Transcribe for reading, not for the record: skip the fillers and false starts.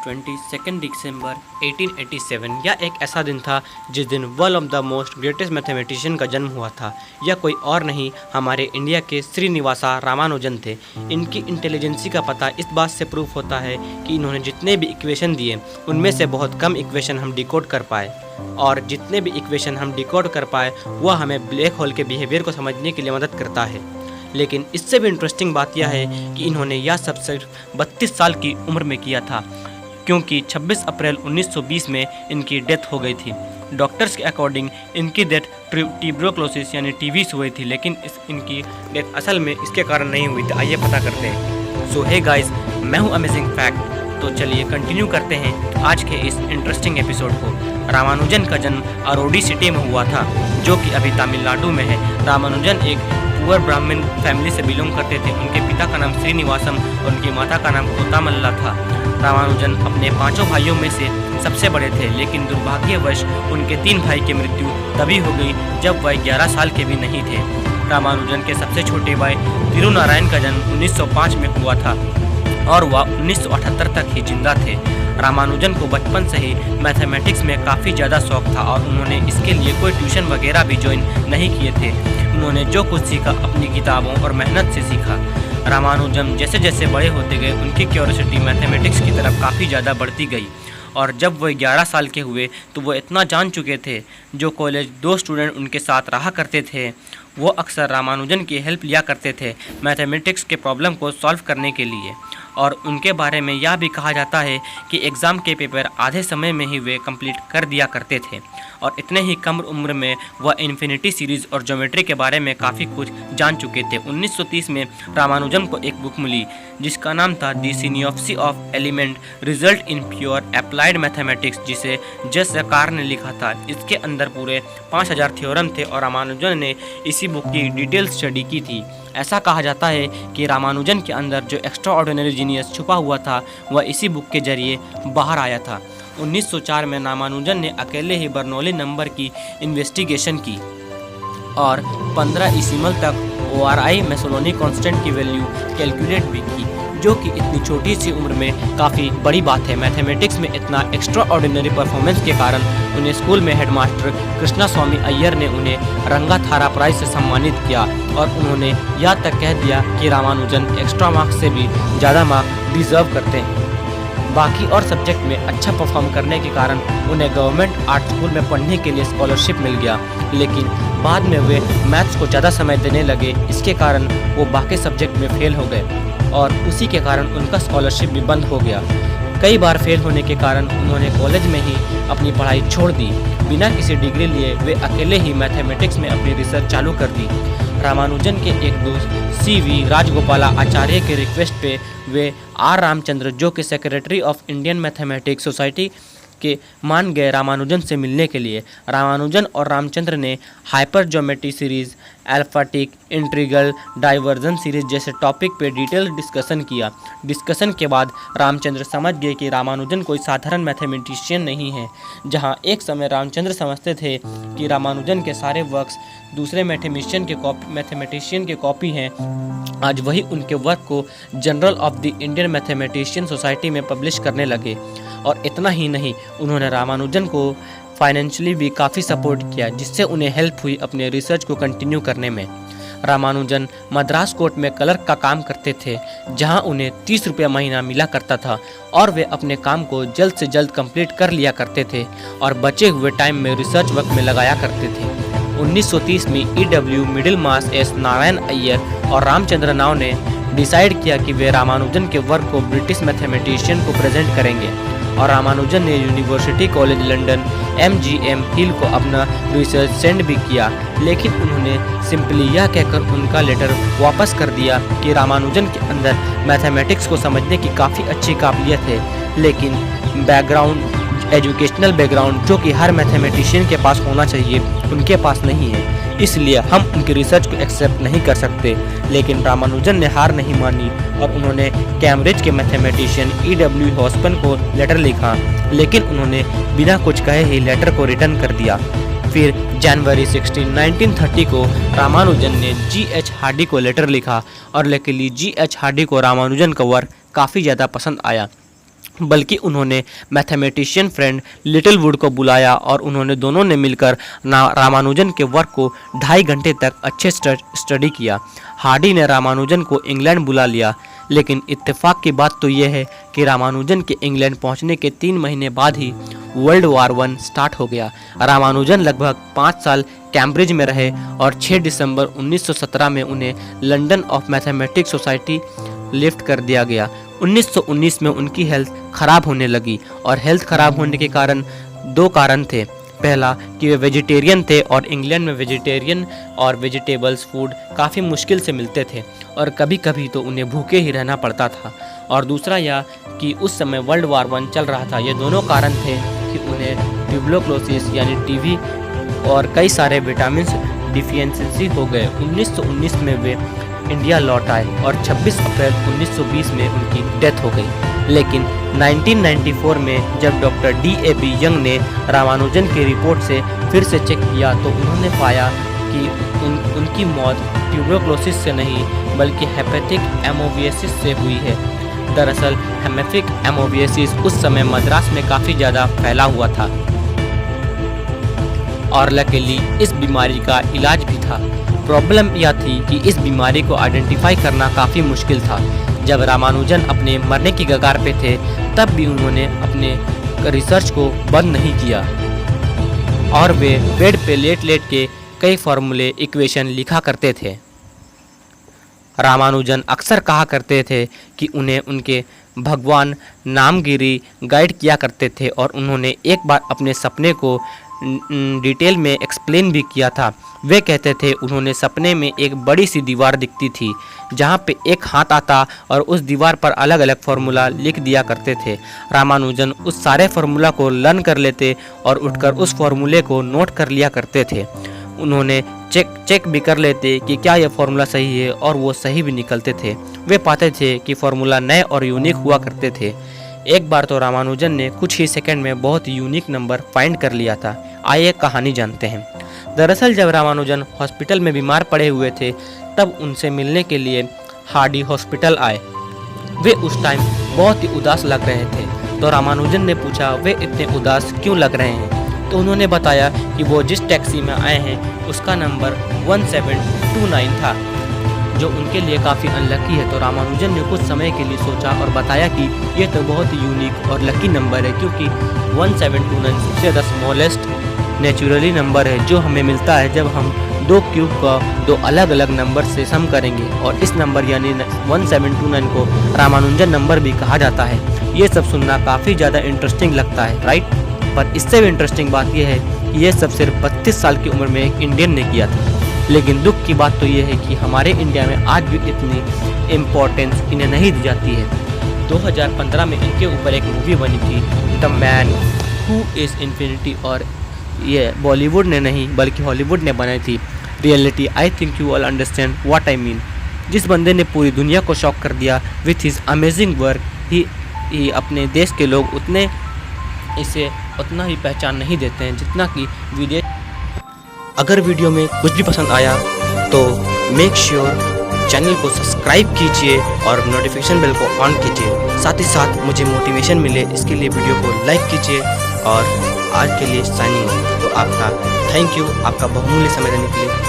22 दिसंबर 1887 यह एक ऐसा दिन था जिस दिन one of the most greatest mathematician का जन्म हुआ था। यह कोई और नहीं हमारे इंडिया के श्रीनिवासा रामानुजन थे। इनकी इंटेलिजेंसी का पता इस बात से प्रूफ होता है कि इन्होंने जितने भी इक्वेशन दिए उनमें से बहुत कम इक्वेशन हम डिकोड कर पाए, और जितने भी इक्वेशन हम डिकोड कर पाए वह हमें ब्लैक होल के बिहेवियर को समझने के लिए मदद करता है। लेकिन इससे भी इंटरेस्टिंग बात यह है कि इन्होंने यह सब सिर्फ 32 साल की उम्र में किया था, क्योंकि 26 अप्रैल 1920 में इनकी डेथ हो गई थी। डॉक्टर्स के अकॉर्डिंग इनकी डेथ ट्यूबरकुलोसिस यानी टीबी से हुई थी, लेकिन इनकी डेथ असल में इसके कारण नहीं हुई थी। आइए पता करते हैं। सो हे गाइस, मैं हूँ अमेजिंग फैक्ट। तो चलिए कंटिन्यू करते हैं आज के इस इंटरेस्टिंग एपिसोड को। रामानुजन का जन्म अरोडी सिटी में हुआ था, जो कि अभी तमिलनाडु में है। रामानुजन एक पुअर ब्राह्मण फैमिली से बिलोंग करते थे। उनके पिता का नाम श्रीनिवासम और उनकी माता का नाम कोतामल्ला था। रामानुजन अपने 5 भाइयों में से सबसे बड़े थे, लेकिन दुर्भाग्यवश उनके 3 भाई की मृत्यु तभी हो गई जब वह 11 साल के भी नहीं थे। रामानुजन के सबसे छोटे भाई तिरुनारायण का जन्म 1905 में हुआ था और वह 1978 तक ही जिंदा थे। रामानुजन को बचपन से ही मैथमेटिक्स में काफ़ी ज़्यादा शौक था और उन्होंने इसके लिए कोई ट्यूशन वगैरह भी ज्वाइन नहीं किए थे। उन्होंने जो कुछ सीखा अपनी किताबों और मेहनत से सीखा। रामानुजन जैसे जैसे बड़े होते गए उनकी क्यूरियोसिटी मैथमेटिक्स की तरफ काफ़ी ज़्यादा बढ़ती गई, और जब वह 11 साल के हुए तो वो इतना जान चुके थे। जो कॉलेज 2 स्टूडेंट उनके साथ रहा करते थे वो अक्सर रामानुजन की हेल्प लिया करते थे मैथमेटिक्स के प्रॉब्लम को सॉल्व करने के लिए, और उनके बारे में यह भी कहा जाता है कि एग्ज़ाम के पेपर आधे समय में ही वे कंप्लीट कर दिया करते थे। और इतने ही कम उम्र में वह इन्फिनिटी सीरीज़ और ज्योमेट्री के बारे में काफ़ी कुछ जान चुके थे। 1930 में रामानुजन को एक बुक मिली जिसका नाम था the synopsis of element result in pure applied mathematics, जिसे जस सरकार ने लिखा था। इसके अंदर पूरे 5000 थ्योरम थे और रामानुजन ने इसी बुक की डिटेल स्टडी की थी। ऐसा कहा जाता है कि रामानुजन के अंदर जो एक्स्ट्रा ऑर्डिनरी जीनियस छुपा हुआ था वह इसी बुक के जरिए बाहर आया था। 1904 में रामानुजन ने अकेले ही बर्नौली नंबर की इन्वेस्टिगेशन की और 15 इसीमल तक ORI मेसोलोनी कांस्टेंट की वैल्यू कैलकुलेट भी की, जो कि इतनी छोटी सी उम्र में काफ़ी बड़ी बात है। मैथमेटिक्स में इतना एक्स्ट्रा ऑर्डिनरी परफॉर्मेंस के कारण उन्हें स्कूल में हेडमास्टर कृष्णा स्वामी अय्यर ने उन्हें रंगाथारा प्राइज से सम्मानित किया, और उन्होंने यह तक कह दिया कि रामानुजन एक्स्ट्रा मार्क्स से भी ज़्यादा मार्क्स डिजर्व करते हैं। बाकी और सब्जेक्ट में अच्छा परफॉर्म करने के कारण उन्हें गवर्नमेंट आर्ट स्कूल में पढ़ने के लिए स्कॉलरशिप मिल गया, लेकिन बाद में वे मैथ्स को ज़्यादा समय देने लगे। इसके कारण वो बाकी सब्जेक्ट में फेल हो गए और उसी के कारण उनका स्कॉलरशिप भी बंद हो गया। कई बार फेल होने के कारण उन्होंने कॉलेज में ही अपनी पढ़ाई छोड़ दी। बिना किसी डिग्री लिए वे अकेले ही मैथमेटिक्स में अपनी रिसर्च चालू कर दी। रामानुजन के एक दोस्त CV राजगोपाला आचार्य के रिक्वेस्ट पे वे R रामचंद्र, जो कि secretary of Indian mathematics society के, मान गए रामानुजन से मिलने के लिए। रामानुजन और रामचंद्र ने हाइपर ज्योमेट्री सीरीज़, अल्फाटिक, इंटीग्रल, डाइवर्जन सीरीज जैसे टॉपिक पे डिटेल डिस्कशन किया। डिस्कशन के बाद रामचंद्र समझ गए कि रामानुजन कोई साधारण मैथमेटिशियन नहीं है। जहां एक समय रामचंद्र समझते थे कि रामानुजन के सारे वर्क्स दूसरे मैथमेटिशियन के कॉपी हैं, आज वही उनके वर्क को journal of the Indian mathematician society में पब्लिश करने लगे। और इतना ही नहीं, उन्होंने रामानुजन को फाइनेंशियली भी काफ़ी सपोर्ट किया, जिससे उन्हें हेल्प हुई अपने रिसर्च को कंटिन्यू करने में। रामानुजन मद्रास कोर्ट में क्लर्क का काम करते थे, जहां उन्हें 30 रुपये महीना मिला करता था, और वे अपने काम को जल्द से जल्द कंप्लीट कर लिया करते थे और बचे हुए टाइम में रिसर्च वर्क में लगाया करते थे। 1930 में EW मिडिल मास S नारायण अय्यर और रामचंद्र नाव ने डिसाइड किया कि वे रामानुजन के वर्क को ब्रिटिश मैथमेटिशियन को प्रेजेंट करेंगे, और रामानुजन ने यूनिवर्सिटी कॉलेज लंदन MGM हिल को अपना रिसर्च सेंड भी किया, लेकिन उन्होंने सिंपली यह कहकर उनका लेटर वापस कर दिया कि रामानुजन के अंदर मैथमेटिक्स को समझने की काफ़ी अच्छी काबिलियत है, लेकिन एजुकेशनल बैकग्राउंड जो कि हर मैथमेटिशियन के पास होना चाहिए उनके पास नहीं है, इसलिए हम उनकी रिसर्च को एक्सेप्ट नहीं कर सकते। लेकिन रामानुजन ने हार नहीं मानी और उन्होंने कैम्ब्रिज के मैथमेटिशियन EW हॉस्पन को लेटर लिखा, लेकिन उन्होंने बिना कुछ कहे ही लेटर को रिटर्न कर दिया। फिर जनवरी 16, 1930 को रामानुजन ने G.H. हार्डी को लेटर लिखा, और लकीली G.H. हार्डी को रामानुजन का वर्क काफ़ी ज़्यादा पसंद आया बल्कि उन्होंने मैथमेटिशियन फ्रेंड लिटिल वुड को बुलाया और उन्होंने दोनों ने मिलकर रामानुजन के वर्क को 2.5 घंटे तक अच्छे स्टडी किया। हार्डी ने रामानुजन को इंग्लैंड बुला लिया, लेकिन इत्तेफाक की बात तो यह है कि रामानुजन के इंग्लैंड पहुंचने के 3 महीने बाद ही वर्ल्ड वार 1 स्टार्ट हो गया। रामानुजन लगभग 5 साल कैम्ब्रिज में रहे और 6 दिसंबर 1917 में उन्हें London of mathematics society lift कर दिया गया। 1919 में उनकी हेल्थ खराब होने लगी और हेल्थ खराब होने के कारण 2 कारण थे। पहला कि वे वेजिटेरियन थे और इंग्लैंड में वेजिटेरियन और वेजिटेबल्स फूड काफ़ी मुश्किल से मिलते थे और कभी कभी तो उन्हें भूखे ही रहना पड़ता था। और दूसरा यह कि उस समय वर्ल्ड वार 1 चल रहा था। ये दोनों कारण थे कि उन्हें ट्यूबरक्लोसिस यानी टीबी और कई सारे विटामिन डिफिशिएंसी हो गए। 1919 में वे इंडिया लौट आए और 26 अप्रैल 1920 में उनकी डेथ हो गई। लेकिन 1994 में जब डॉक्टर D.A.B. यंग ने रामानुजन की रिपोर्ट से फिर से चेक किया तो उन्होंने पाया कि उनकी मौत ट्यूबरक्लोसिस से नहीं बल्कि हेपेटिक एमोवियसिस से हुई है। दरअसल हेपेटिक एमोवियसिस उस समय मद्रास में काफ़ी ज़्यादा फैला हुआ था और लकीली इस बीमारी का इलाज भी था। प्रॉब्लम यह थी कि इस बीमारी को आइडेंटिफाई करना काफ़ी मुश्किल था। जब रामानुजन अपने मरने की कगार पे थे तब भी उन्होंने अपने रिसर्च को बंद नहीं किया और वे बेड पे लेट लेट के कई फार्मूले इक्वेशन लिखा करते थे। रामानुजन अक्सर कहा करते थे कि उन्हें उनके भगवान नामगिरी गाइड किया करते थे और उन्होंने एक बार अपने सपने को डिटेल में एक्सप्लेन भी किया था। वे कहते थे उन्होंने सपने में एक बड़ी सी दीवार दिखती थी जहाँ पे एक हाथ आता और उस दीवार पर अलग अलग फार्मूला लिख दिया करते थे। रामानुजन उस सारे फार्मूला को लर्न कर लेते और उठकर उस फार्मूले को नोट कर लिया करते थे। उन्होंने चेक भी कर लेते कि क्या यह फार्मूला सही है और वो सही भी निकलते थे। वे पाते थे कि फार्मूला नए और यूनिक हुआ करते थे। एक बार तो रामानुजन ने कुछ ही सेकंड में बहुत यूनिक नंबर फाइंड कर लिया था। आइए कहानी जानते हैं। दरअसल जब रामानुजन हॉस्पिटल में बीमार पड़े हुए थे तब उनसे मिलने के लिए हार्डी हॉस्पिटल आए। वे उस टाइम बहुत ही उदास लग रहे थे तो रामानुजन ने पूछा वे इतने उदास क्यों लग रहे हैं। तो उन्होंने बताया कि वो जिस टैक्सी में आए हैं उसका नंबर 1729 था जो उनके लिए काफ़ी अनलकी है। तो रामानुजन ने कुछ समय के लिए सोचा और बताया कि ये तो बहुत ही यूनिक और लकी नंबर है क्योंकि 1729 सबसे ज़्यादा स्मॉलेस्ट नेचुरली नंबर है जो हमें मिलता है जब हम 2 क्यूब का 2 अलग अलग नंबर से सम करेंगे और इस नंबर यानी 1729 को रामानुजन नंबर भी कहा जाता है। ये सब सुनना काफ़ी ज़्यादा इंटरेस्टिंग लगता है, राइट? पर इससे भी इंटरेस्टिंग बात यह है कि ये सब सिर्फ 32 साल की उम्र में एक इंडियन ने किया था। लेकिन दुख की बात तो ये है कि हमारे इंडिया में आज भी इतनी इम्पोर्टेंस इन्हें नहीं दी जाती है। 2015 में इनके ऊपर एक मूवी बनी थी the man who is infinity और ये बॉलीवुड ने नहीं बल्कि हॉलीवुड ने बनाई थी। Reality I think you all understand what I mean. जिस बंदे ने पूरी दुनिया को शॉक कर दिया विथ हिज अमेजिंग वर्क ही अपने देश के लोग इसे उतना ही पहचान नहीं देते हैं जितना कि विदेश। अगर वीडियो में कुछ भी पसंद आया तो मेक श्योर चैनल को सब्सक्राइब कीजिए और नोटिफिकेशन बेल को ऑन कीजिए। साथ ही साथ मुझे मोटिवेशन मिले इसके लिए वीडियो को लाइक कीजिए और आज के लिए साइनिंग ऑफ। तो आपका थैंक यू, आपका बहुमूल्य समय देने के लिए।